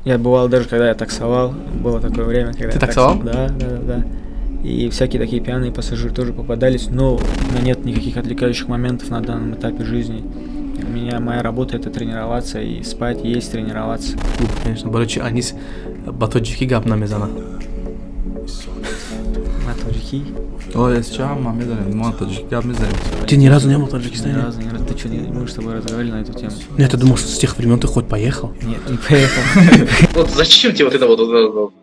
Я бывал даже, когда я таксовал, было такое время, когда Ты таксовал? Да. И всякие такие пьяные пассажиры тоже попадались, но у меня нет никаких отвлекающих моментов на данном этапе жизни. Моя работа — это тренироваться и спать, есть, тренироваться. Конечно, баручи анис батоджики гап намезана. Таджики? Ой, с чем маме дали? Мы таджики гап мезаем. Ты ни разу не был в Таджикистане? Ни разу. Ты что, мы с тобой разговаривали на эту тему? Нет, ты думал, что с тех времен ты хоть поехал? Нет, не поехал. Вот зачем тебе вот это вот?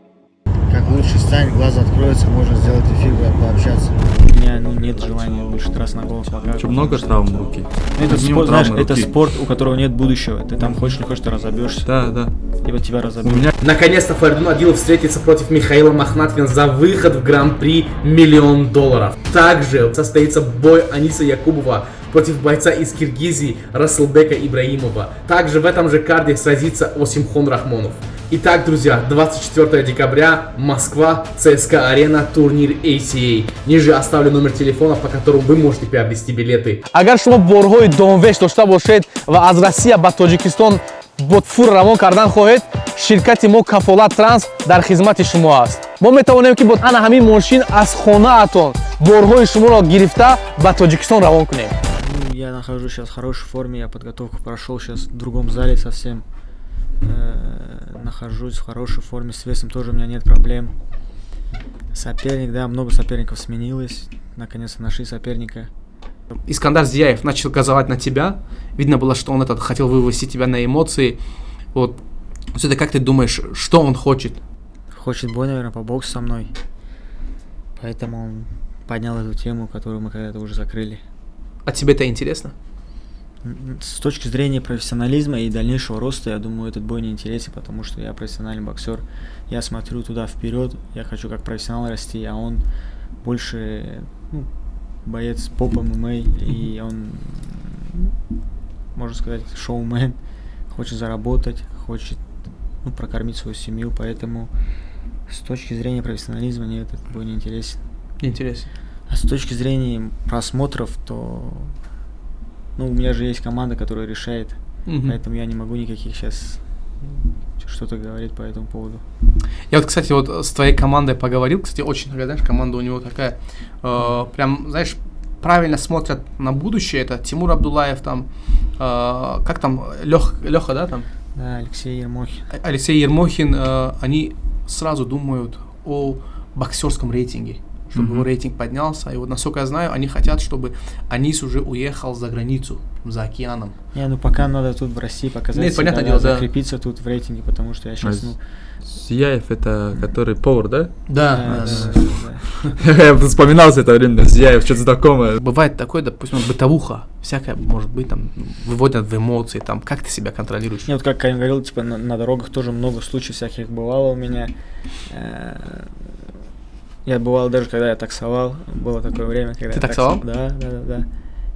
Как лучше стань, глаз откроется, можно сделать эфир, пообщаться. У меня нет желания лучше раз на голос покажу. Что, много травм руки? Это Одним спорт, знаешь, травмы это руки. спорт, у которого нет будущего. Ты там хочешь не хочешь, ты разобьешься. Да. Либо тебя У разобьют. меня Наконец-то Фаридун Адилов встретится против Михаила Махнатвина за выход в Гран-при $1 000 000. Также состоится бой Аниса Якубова против бойца из Киргизии Расылбека Ибраимова. Также в этом же карде сразится Осимхон Рахмонов. Итак, друзья, 24 декабря, Москва, ЦСКА Арена, турнир ACA. Ниже оставлю номер телефона, по которому вы можете приобрести билеты. агар шумо борҳои донвеш дошта бошед ва аз Россия ба Тоҷикистон ботфур равон кардан хоҳед, ширкати мо Кафолат Транс дар хизмати шумо аст. мо метавонем ки бо ана ҳамин мошин аз хонаатон борҳои шуморо гирифта ба Тоҷикистон равон кунем. Я нахожусь сейчас в хорошей форме, я подготовку прошел сейчас в другом зале совсем. Нахожусь в хорошей форме, с весом тоже у меня нет проблем. Соперник, да, много соперников сменилось. Наконец-то нашли соперника. Искандар Зияев начал газовать на тебя. Видно было, что он хотел вывести тебя на эмоции. Вот. Это как ты думаешь, что он хочет? Хочет бой, наверное, по боксу со мной. Поэтому он поднял эту тему, которую мы когда-то уже закрыли. А тебе это интересно? С точки зрения профессионализма и дальнейшего роста, я думаю, этот бой не интересен, потому что я профессиональный боксер. Я смотрю туда вперед, я хочу как профессионал расти, а он больше боец поп ММА, и он, можно сказать, шоумен, хочет заработать, хочет прокормить свою семью, поэтому с точки зрения профессионализма мне этот бой не интересен. Интересно. А с точки зрения просмотров, то у меня же есть команда, которая решает, поэтому я не могу никаких сейчас что-то говорить по этому поводу. Я вот, кстати, с твоей командой поговорил, кстати, очень, знаешь, команда у него такая, прям, знаешь, правильно смотрят на будущее. Это Тимур Абдуллаев, там, как там, Леха, да, там? Да, Алексей Ермохин. Алексей Ермохин, они сразу думают о боксерском рейтинге, чтобы его рейтинг поднялся. И вот, насколько я знаю, они хотят, чтобы Анис уже уехал за границу, за океаном. Пока надо тут в России показать Нет, себя, понятное дело, да. закрепиться тут в рейтинге, потому что я сейчас, Зияев это который повар, да? Да. Я вспоминал за это время, Зияев, что-то знакомое. Бывает такое, допустим, бытовуха, всякое, может быть, там, выводят в эмоции, там, как ты себя контролируешь? Вот как Карим говорил, на дорогах тоже много случаев всяких бывало у меня. Я бывал даже, когда я таксовал, было такое время, когда Ты таксовал? Да.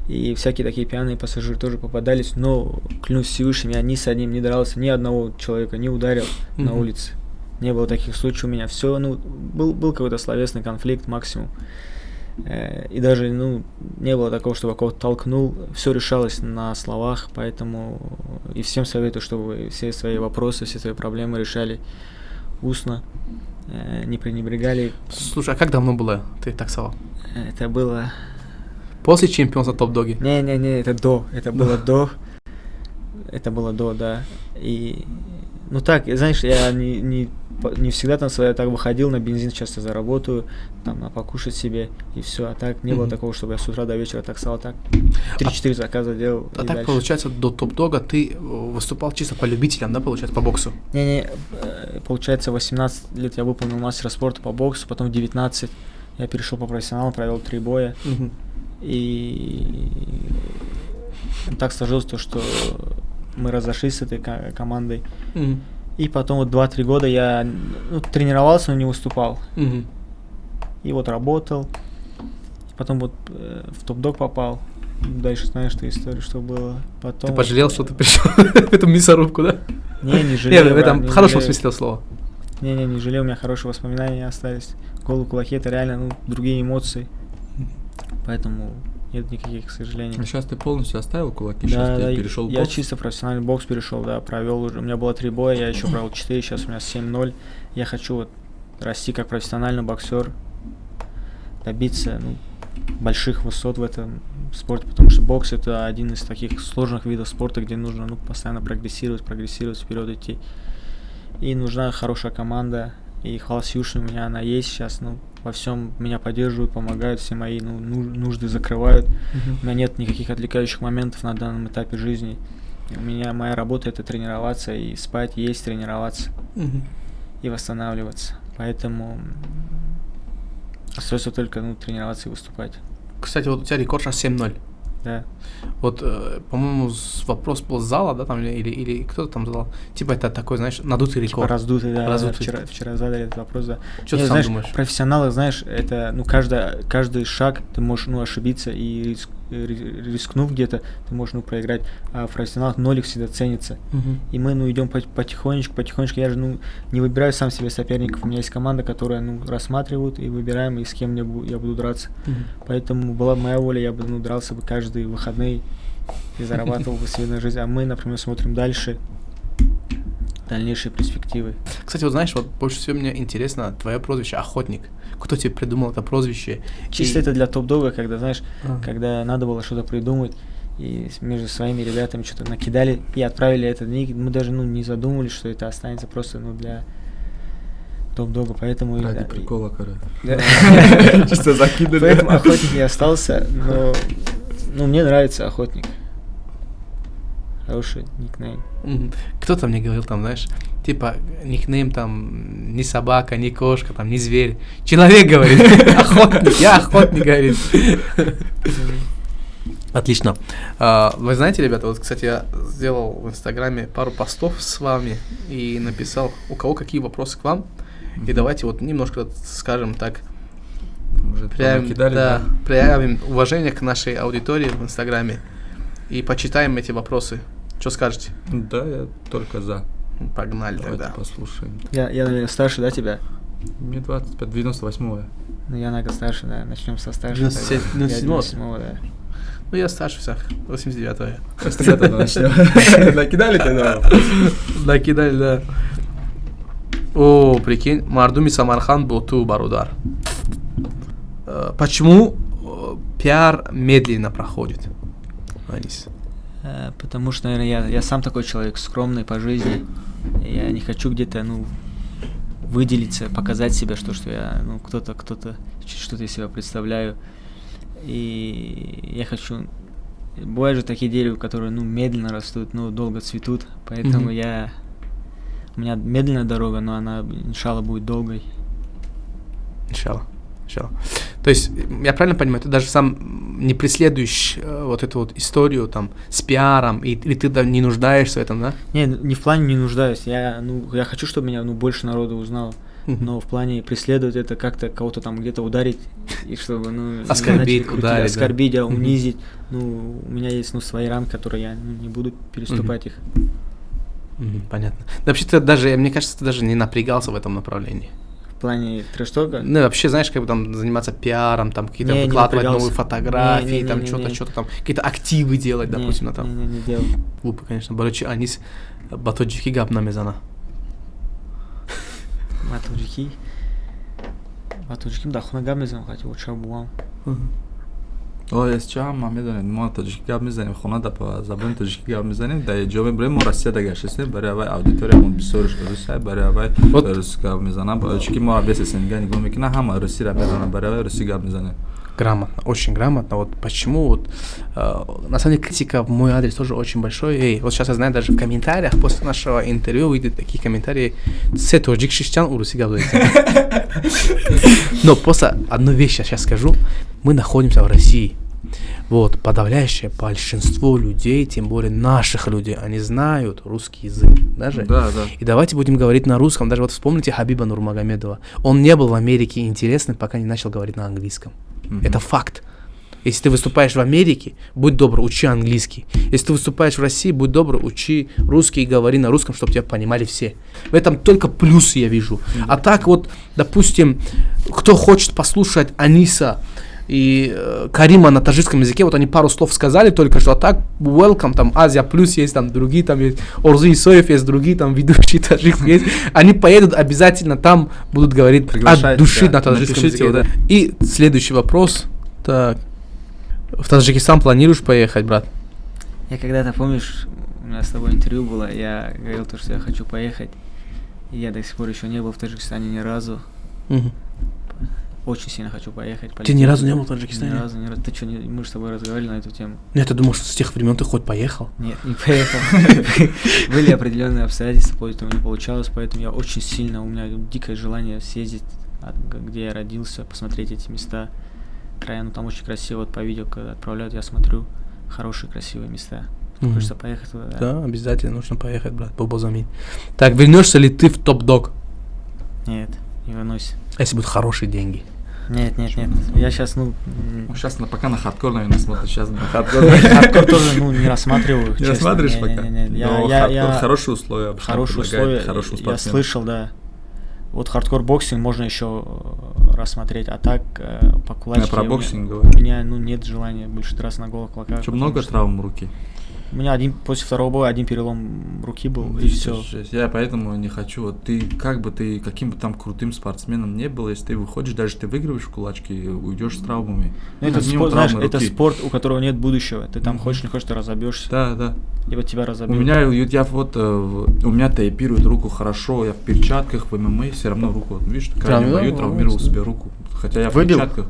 И всякие такие пьяные пассажиры тоже попадались, но, клянусь Всевышним, я ни с одним не дрался, ни одного человека не ударил на улице. Не было таких случаев у меня. Все, был какой-то словесный конфликт максимум. И даже, не было такого, чтобы кого-то толкнул. Все решалось на словах, поэтому и всем советую, чтобы все свои вопросы, все свои проблемы решали устно, не пренебрегали. Слушай, а как давно было ты таксовал? Это было... После чемпионства топ-доги? Не, это было до, да. И, так, знаешь, я не всегда там так выходил, на бензин часто заработаю, там, на покушать себе, и все. А так, не было такого, чтобы я с утра до вечера таксовал, так, 3-4 заказа делал. А так, получается, до топ-дога ты выступал чисто по любителям, да, получается, по боксу? Получается, 18 лет я выполнил мастера спорта по боксу, потом в 19 я перешел по профессионалам, провел 3 боя. И так сложилось то, что мы разошлись с этой командой. И потом 2-3 года я тренировался, но не выступал. И работал. И потом в топ-дог попал. Дальше знаешь ты историю, что было. Потом ты пожалел, что ты пришел в эту мясорубку, да? Не жалею. Нет, в этом хорошем смысле слова. Не жалею, у меня хорошие воспоминания остались. Гол в кулаке — это реально другие эмоции. Поэтому Нет никаких, к сожалению. А сейчас ты полностью оставил кулаки, Да, сейчас да, ты перешел в я бокс? чисто профессиональный бокс перешел, да, провел уже. У меня было 3 боя, я еще провел 4, сейчас у меня 7-0. Я хочу вот расти как профессиональный боксер, добиться больших высот в этом спорте, потому что бокс это один из таких сложных видов спорта, где нужно постоянно прогрессировать, вперед идти. И нужна хорошая команда. И хвала Всевышнему, у меня она есть сейчас, во всем меня поддерживают, помогают, все мои нужды закрывают. У меня нет никаких отвлекающих моментов на данном этапе жизни. Моя работа это тренироваться и спать, есть, тренироваться и восстанавливаться. Поэтому остается только тренироваться и выступать. Кстати, вот у тебя рекорд сейчас 7-0. Да. Вот, по-моему, вопрос был с зала, да, там, или кто-то там задал. Типа это такой, знаешь, надутый рекорд. Типа раздутый, да. Раздутый. Вчера задали этот вопрос, да. Что ты сам думаешь? Профессионалы, знаешь, это, каждый шаг ты можешь, ошибиться и рискнув где-то, ты можешь, проиграть. А в профессионалах нолик всегда ценится. И мы, идем потихонечку. Я же, не выбираю сам себе соперников. У меня есть команда, которая, рассматривают и выбираем, и с кем я буду драться. Поэтому была моя воля, я бы, дрался бы каждые выходные и зарабатывал бы себе на жизнь. А мы, например, смотрим дальше дальнейшие перспективы. Кстати, вот знаешь, вот больше всего мне интересно твое прозвище «Охотник». Кто тебе придумал это прозвище? Чисто это для топ-дога, когда, знаешь, когда надо было что-то придумать, и между своими ребятами что-то накидали и отправили этот ник. Мы даже, не задумывались, что это останется просто, для топ-дога, поэтому... Ради прикола, Да. Чисто закидали. Поэтому Охотник не остался, но мне нравится Охотник. Хороший никнейм. Кто-то мне говорил там, знаешь, типа никнейм там не собака, не кошка, там не зверь. Человек говорит, охотник, я охотник, говорит. Отлично. Вы знаете, ребята, вот, кстати, я сделал в Инстаграме пару постов с вами и написал, у кого какие вопросы к вам. И давайте вот немножко, скажем так, проявим уважение к нашей аудитории в Инстаграме и почитаем эти вопросы. Что скажете? Да, я только за. Погнали. Давайте тогда. послушаем. Я, наверное, старше, да, тебя? Мне 25, 98-го. Я, наверное, старше, да. Начнем со старшего. 97-го, да. Ну, я старше всех. 89-го я. 89-го начнем. Накидали тогда? Накидали, да. О, прикинь, Мардуми Самархан Боту Барудар. Почему пиар медленно проходит? Анис. Потому что, наверное, я сам такой человек, скромный по жизни. Я не хочу где-то, выделиться, показать себя, что я, кто-то, что-то из себя представляю. И я хочу... Бывают же такие деревья, которые, медленно растут, долго цветут. Поэтому у меня медленная дорога, но она, иншалла, будет долгой. Иншалла. То есть, я правильно понимаю, ты даже сам не преследуешь вот эту вот историю там с пиаром, или ты не нуждаешься в этом, да? Не в плане не нуждаюсь. Я хочу, чтобы меня больше народу узнало. Но в плане преследовать это как-то кого-то там где-то ударить, и чтобы, оскорбить, ударить, оскорбить, унизить. У меня есть, свои рамки, которые я не буду переступать их. Понятно. Да, вообще-то даже, мне кажется, ты даже не напрягался в этом направлении. В плане трэш-тока? Ну, вообще, знаешь, как бы там заниматься пиаром, там какие-то выкладывать новые фотографии, там что-то там, какие-то активы делать, допустим, там. Не делал. Глупо, конечно. Барочи, анис батоджики габна мезана. Батоджики, да, хуна габ мезанам, хотя вот шабуам. اسچا هم میدونید ما تاجیکی گپ میزنیم خونه در زبان تاجیکی گپ میزنیم در جامعه برای ما رسیه دیگه شستیم برای اوای اودیتوریمون بسیار روسیه برای اوای روسی گپ میزنم تاجیکی ما بسیار نگاه میکنه هم روسی را میزنم برای اوای روسی گپ میزنیم. Грамотно, очень грамотно. Вот почему вот на самом деле критика в мой адрес тоже очень большой. Вот сейчас я знаю, даже в комментариях после нашего интервью выйдут такие комментарии. Се тоджик шишчан уруси говорите. Но просто одну вещь я сейчас скажу. Мы находимся в России. Вот, подавляющее большинство людей, тем более наших людей, они знают русский язык, даже. Да. И давайте будем говорить на русском. Даже вот вспомните Хабиба Нурмагомедова. Он не был в Америке интересным, пока не начал говорить на английском. Это факт. Если ты выступаешь в Америке, будь добр, учи английский. Если ты выступаешь в России, будь добр, учи русский и говори на русском, чтобы тебя понимали все. В этом только плюсы я вижу. А так вот, допустим, кто хочет послушать Аниса и Карима на таджикском языке, вот они пару слов сказали только что, а так, welcome, там, Азия Плюс есть, там, другие там есть, Орзы Исоев есть, другие там ведущие таджикские есть, они поедут обязательно там, будут говорить от души на таджикском языке. Да. И следующий вопрос, так, в Таджикистан планируешь поехать, брат? Я когда-то, помнишь, у меня с тобой интервью было, я говорил то, что я хочу поехать, и я до сих пор еще не был в Таджикистане ни разу. Очень сильно хочу поехать. Ты ни разу не был в Таджикистане? Ни разу. Ты что, мы с тобой разговаривали на эту тему? Нет, ты думал, что с тех времен ты хоть поехал? Нет, не поехал. Были определенные обстоятельства, поэтому не получалось, поэтому я очень сильно, у меня дикое желание съездить, где я родился, посмотреть эти места, края, ну там очень красиво, вот по видео, когда отправляют, я смотрю, хорошие, красивые места. Хочется поехать туда, да? Да, обязательно нужно поехать, брат, Бобозамин. Так, вернешься ли ты в топ-дог? Нет, не вернусь. А если будут хорошие деньги? Нет. Я сейчас, Сейчас пока на хардкор, наверное, смотрю. Сейчас на хардкор. Хардкор тоже, не рассматриваю. Не рассматриваешь пока? Я хорошие условия. Хорошие условия. Я слышал, да. Вот хардкор боксинг можно еще рассмотреть, а так по кулачке. Про боксинг говорю. У меня нет желания больше драться на голых кулаках. Что, много травм руки? У меня после второго боя один перелом руки был, и все. Я поэтому не хочу. Вот ты каким бы там крутым спортсменом не был, если ты выходишь, даже ты выигрываешь в кулачки, уйдешь с травмами. Это спорт, знаешь, это спорт, у которого нет будущего. Ты там хочешь, не хочешь, ты разобьешься. Да. Либо тебя разобьют. У меня тейпируют руку хорошо, я в перчатках, в ММА, все равно руку, видишь, крайне бою травмировал себе руку. Хотя я в перчатках.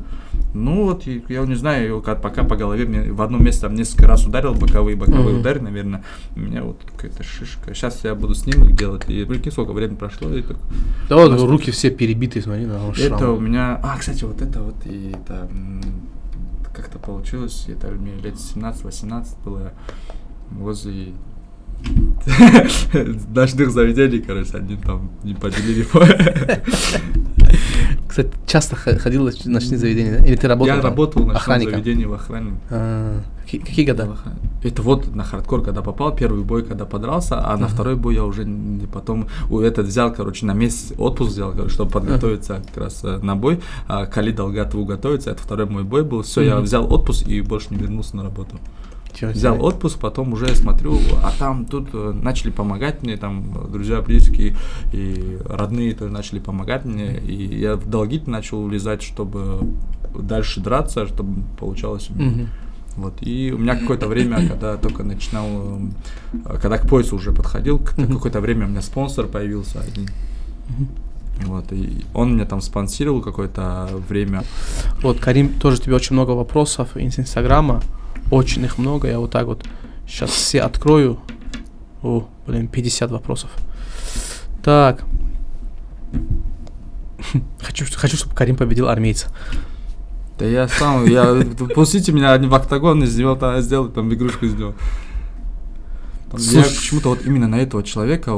Ну вот, я не знаю, пока по голове мне в одном месте там несколько раз ударил, боковые удары, наверное, у меня вот какая-то шишка. Сейчас я буду снимок делать, и прикинь, сколько времени прошло. И так, да вот руки все перебитые, смотри, на шрам. Это у меня, кстати, вот это как-то получилось, это мне лет 17-18 было, возле ночных заведений, короче, они там не поделили. Кстати, часто ходил в ночные заведения, да? Или ты работал? Я работал в ночном заведении в охране. Какие года? Это вот на хардкор, когда попал, первый бой, когда подрался, а на второй бой я уже потом взял, короче, на месяц отпуск взял, короче, чтобы подготовиться как раз на бой. Кали Далгатову готовиться, это второй мой бой был. Все, я взял отпуск и больше не вернулся на работу. Взял отпуск, потом уже смотрю, а там тут начали помогать мне, там друзья, близкие и родные тоже начали помогать мне, и я в долги начал влезать, чтобы дальше драться, чтобы получалось. Вот. И у меня какое-то время, когда только начинал, когда к поясу уже подходил, какое-то время у меня спонсор появился один. Вот, и он меня там спонсировал какое-то время. Вот, Карим, тоже тебе очень много вопросов из Инстаграма. Очень их много, я вот так вот сейчас все открою. 50 вопросов. Так. Хочу, чтобы Карим победил армейца. Да я пустите меня в октагон, сделал там игрушку сделал. Я почему-то вот именно на этого человека,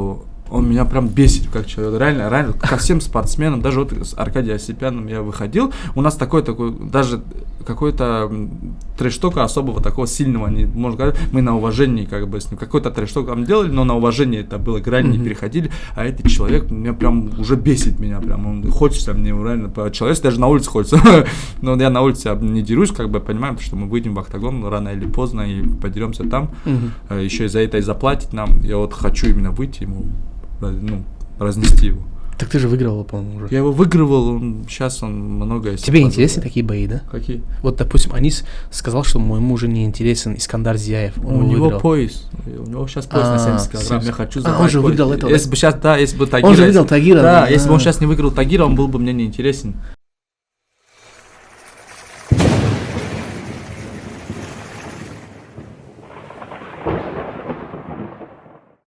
он меня прям бесит как человек. Реально, ко всем спортсменам, даже вот с Аркадием Осипяном я выходил, у нас такой, даже какой-то трэш-тока особого такого сильного, не можно сказать, мы на уважении как бы с ним, какой-то трэш-ток там делали, но на уважение это было, грань не переходили, а этот человек меня прям уже бесит меня, прям, он хочется мне реально по-человечески, даже на улице хочется, но я на улице не дерусь, как бы понимаем, потому что мы выйдем в октагон рано или поздно и подеремся там, еще и за это и заплатить нам, я вот хочу именно выйти ему, разнести его. Так ты же выигрывал, по-моему, уже. Я его выигрывал, сейчас он многое... Тебе интересны такие бои, да? Какие? Вот, допустим, Анис сказал, что моему уже не интересен Искандар Зияев. У него пояс. У него сейчас пояс на 70 килограмм. Я хочу забрать он же выиграл этого. Если бы сейчас, если бы Тагира... Он же выиграл Тагира. Да, если бы он сейчас не выиграл Тагира, он был бы мне не интересен.